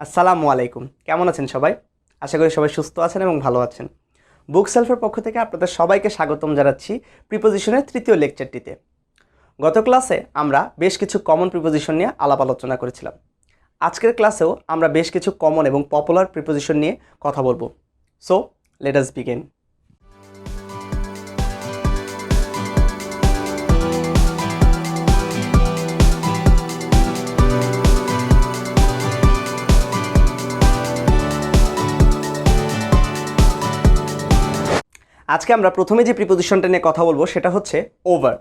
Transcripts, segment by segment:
আসসালামু আলাইকুম। কেমন আছেন সবাই? আশা করি সবাই সুস্থ আছেন এবং ভালো আছেন। বুক সেলফের পক্ষ থেকে আপনাদের সবাইকে স্বাগতম জানাচ্ছি প্রিপোজিশনের তৃতীয় লেকচারটিতে। গত ক্লাসে আমরা বেশ কিছু কমন প্রিপোজিশন নিয়ে আলাপ আলোচনা করেছিলাম। আজকের ক্লাসেও আমরা বেশ কিছু কমন এবং পপুলার প্রিপোজিশন নিয়ে কথা বলবো। So let us begin. আজকে আমরা প্রথমে যে প্রিপোজিশনটা নিয়ে কথা বলবো সেটা হচ্ছে ওভার।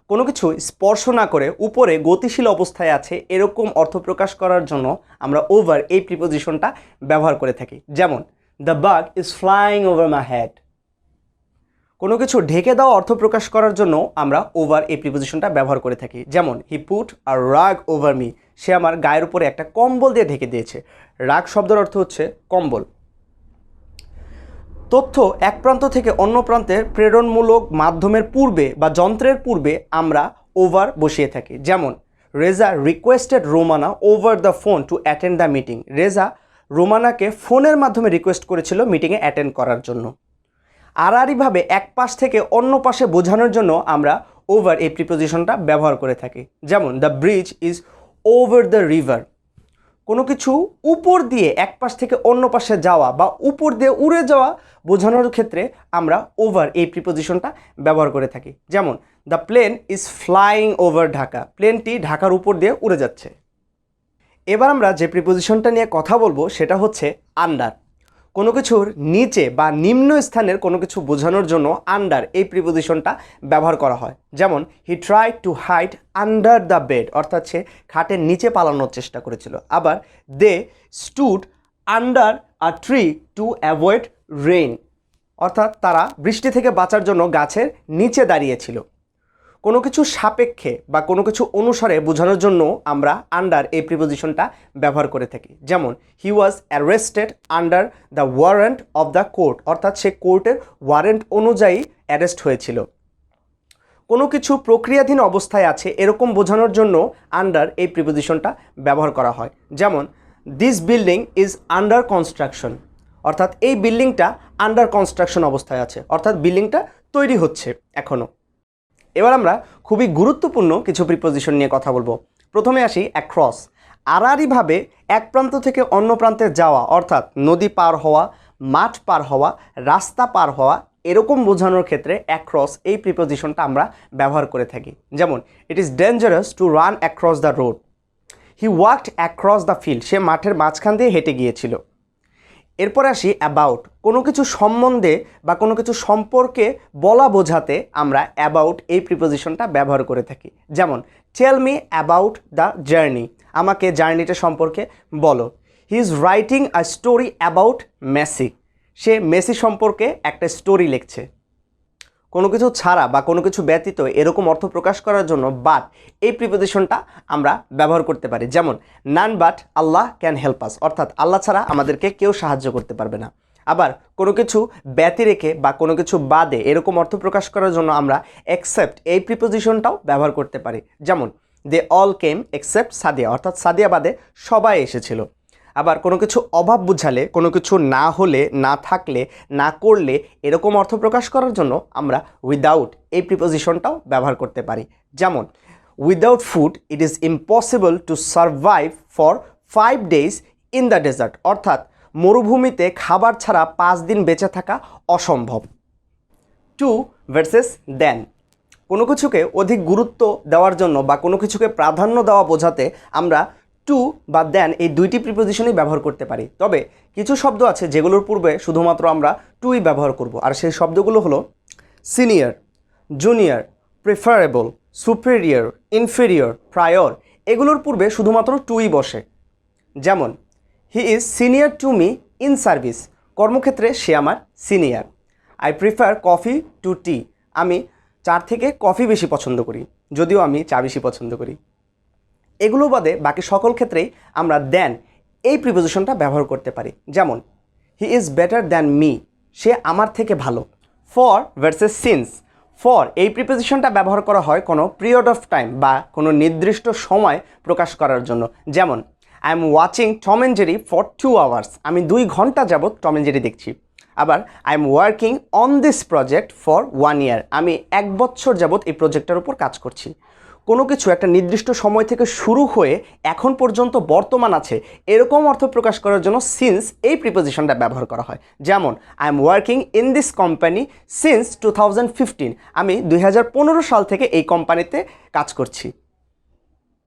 কোনো কিছু স্পর্শ না করে উপরে গতিশীল অবস্থায় আছে এরকম অর্থ প্রকাশ করার জন্য আমরা ওভার এই প্রিপোজিশনটা ব্যবহার করে থাকি। যেমন the bug is flying over my head. কোনো কিছু ঢেকে দেওয়া অর্থ প্রকাশ করার জন্য আমরা ওভার এই প্রিপোজিশনটা ব্যবহার করে থাকি। যেমন হি পুট আ রাগ ওভার মি, সে আমার গায়ের উপরে একটা কম্বল দিয়ে ঢেকে দিয়েছে। রাগ শব্দের অর্থ হচ্ছে কম্বল। তথ্য এক প্রান্ত থেকে অন্য প্রান্তে প্রেরণমূলক মাধ্যমের পূর্বে বা যন্ত্রের পূর্বে আমরা ওভার বসিয়ে থাকি। যেমন Reza requested Romana over the phone to attend the meeting. Reza রোমানাকে ফোনের মাধ্যমে রিকোয়েস্ট করেছিল মিটিংয়ে অ্যাটেন্ড করার জন্য। আড়াআড়িভাবে এক পাশ থেকে অন্য পাশে বোঝানোর জন্য আমরা ওভার এই প্রিপোজিশনটা ব্যবহার করে থাকি। যেমন the bridge is over the river. কোনো কিছু উপর দিয়ে এক পাশ থেকে অন্য পাশে যাওয়া বা উপর দিয়ে উড়ে যাওয়া বোঝানোর ক্ষেত্রে আমরা ওভার এই প্রিপোজিশনটা ব্যবহার করে থাকি। যেমন the plane is flying over Dhaka, প্লেনটি ঢাকার উপর দিয়ে উড়ে যাচ্ছে। এবার আমরা যে প্রিপোজিশনটা নিয়ে কথা বলবো সেটা হচ্ছে আন্ডার। কোনো কিছুর নিচে বা নিম্ন স্থানের কোনো কিছু বোঝানোর জন্য আন্ডার এই প্রিপোজিশনটা ব্যবহার করা হয়। যেমন he tried to hide under the bed, অর্থাৎ সে খাটের নিচে পালানোর চেষ্টা করেছিল। আবার they stood under a tree to avoid rain, অর্থাৎ তারা বৃষ্টি থেকে বাঁচার জন্য গাছের নিচে দাঁড়িয়েছিল। কোনো কিছু সাপেক্ষে বা কোনো কিছু অনুসারে বোঝানোর জন্য আমরা আন্ডার এই প্রিপোজিশনটা ব্যবহার করে থাকি। যেমন he was arrested under the warrant of the court, অর্থাৎ সে কোর্টের ওয়ারেন্ট অনুযায়ী অ্যারেস্ট হয়েছিল। কোনো কিছু প্রক্রিয়াধীন অবস্থায় আছে এরকম বোঝানোর জন্য আন্ডার এই প্রিপোজিশনটা ব্যবহার করা হয়। যেমন this building is under construction, অর্থাৎ এই বিল্ডিংটা আন্ডার কনস্ট্রাকশন অবস্থায় আছে, অর্থাৎ বিল্ডিংটা তৈরি হচ্ছে এখনও। এবার আমরা খুবই গুরুত্বপূর্ণ কিছু প্রিপোজিশন নিয়ে কথা বলবো। প্রথমে আসি অ্যাক্রস। আড়াআড়িভাবে এক প্রান্ত থেকে অন্য প্রান্তে যাওয়া, অর্থাৎ নদী পার হওয়া, মাঠ পার হওয়া, রাস্তা পার হওয়া, এরকম বোঝানোর ক্ষেত্রে অ্যাক্রস এই প্রিপোজিশনটা আমরা ব্যবহার করে থাকি। যেমন it is dangerous to run across the road. He walked across the field, সে মাঠের মাঝখান দিয়ে হেঁটে গিয়েছিল। এরপর আসি অ্যাবাউট। কোনো কিছু সম্বন্ধে বা কোনো কিছু সম্পর্কে বলা বোঝাতে আমরা অ্যাবাউট এই প্রিপোজিশনটা ব্যবহার করে থাকি। যেমন tell me about the journey, আমাকে জার্নিটা সম্পর্কে বলো। He is writing a story about Messi, সে মেসি সম্পর্কে একটা স্টোরি লিখছে। কোনো কিছু ছাড়া বা কোনো কিছু ব্যতীত এরকম অর্থ প্রকাশ করার জন্য বাট এই প্রিপোজিশনটা আমরা ব্যবহার করতে পারি। যেমন none but Allah can help us, অর্থাৎ আল্লাহ ছাড়া আমাদেরকে কেউ সাহায্য করতে পারবে না। আবার কোনো কিছু ব্যতি রেখে বা কোনো কিছু বাদে এরকম অর্থ প্রকাশ করার জন্য আমরা এক্সেপ্ট এই প্রিপোজিশনটাও ব্যবহার করতে পারি। যেমন they all came except Sadia, অর্থাৎ সাদিয়া বাদে সবাই এসেছিল। আবার কোনো কিছু অভাব বুঝালে, কোনো কিছু না হলে, না থাকলে, না করলে এরকম অর্থ প্রকাশ করার জন্য আমরা উইদাউট এই প্রিপোজিশনটাও ব্যবহার করতে পারি। যেমন without food it is impossible to survive for 5 days in the desert, অর্থাৎ মরুভূমিতে খাবার ছাড়া 5 দিন বেঁচে থাকা অসম্ভব। To versus then. কোনো কিছুকে অধিক গুরুত্ব দেওয়ার জন্য বা কোনো কিছুকে প্রাধান্য দেওয়া বোঝাতে আমরা টু বা দেন এই দুইটি প্রিপোজিশনই ব্যবহার করতে পারি। তবে কিছু শব্দ আছে যেগুলোর পূর্বে শুধুমাত্র আমরা টুই ব্যবহার করব, আর সেই শব্দগুলো হলো senior, junior, preferable, superior, inferior, prior. এগুলোর পূর্বে শুধুমাত্র টুই বসে। যেমন he is senior to me in service, কর্মক্ষেত্রে সে আমার senior. I prefer coffee to tea, আমি চার থেকে কফি বেশি পছন্দ করি, যদিও আমি চা বেশি পছন্দ করি। এগুলো বাদে বাকি সকল ক্ষেত্রেই আমরা দেন এই প্রিপোজিশনটা ব্যবহার করতে পারি। যেমন he is better than me, সে আমার থেকে ভালো। For versus since. ফর এই প্রিপোজিশনটা ব্যবহার করা হয় কোনো পিরিয়ড অফ টাইম বা কোনো নির্দিষ্ট সময় প্রকাশ করার জন্য। যেমন I am watching Tom and Jerry for 2 hours, আমি 2 ঘন্টা যাবৎ টম অ্যান্ড জেরি দেখছি। আবার I am working on this project for 1 ইয়ার, আমি 1 বছর যাবৎ এই প্রজেক্টের উপর কাজ করছি। কোনো কিছু একটা নির্দিষ্ট সময় থেকে শুরু হয়ে এখন পর্যন্ত বর্তমান আছে এরকম অর্থ প্রকাশ করার জন্য সিন্স এই প্রিপোজিশনটা ব্যবহার করা হয়। যেমন I am working in this company since 2015, আমি 2015 সাল থেকে এই কোম্পানিতে কাজ করছি।